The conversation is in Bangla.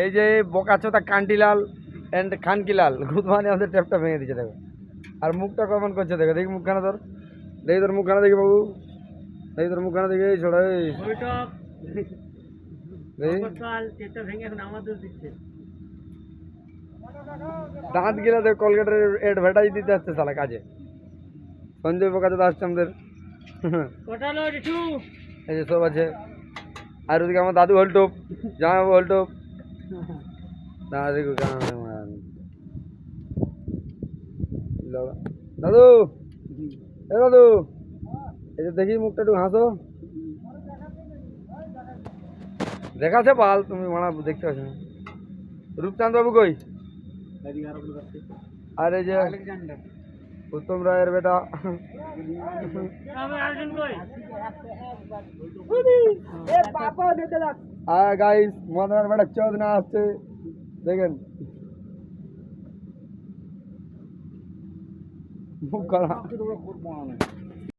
এই যে বোকাচোদা কান্টিলাল এন্ড খানকিলাল গুদমানি আমাদের ট্যাপটা ভেঙে দিচ্ছে দেখো। আর মুখটা কেমন করছে দেখো, দেখি মুখখানা তোর, দেখি তোর মুখখানা দেখি বাবু, দেখি তোর মুখখানা দেখি এই ছোড়া এই দাঁত গিলা দেখ, কলগেটের অ্যাডভার্টাইজ দিতে আসছে শালা কাজে। সঞ্জয় বোকাচোদা আসছে আমাদের। এই যে সব আছে। আর ওদিকে আমার দাদু হলটোপ, জামাইবাবু হলটোপ। দাদা দেখো দাদু, এ দাদু, এই যে দেখি মুখটা একটু হাসো। দেখাছে পাল, তুমি মানা দেখতে পাচ্ছ না। রূপচাঁদ বাবু কই? আর এই যে উত্তম রায়ের বেটা। গাইস মদনার বেটা চৌধনা আসছে দেখেন। মুখ করা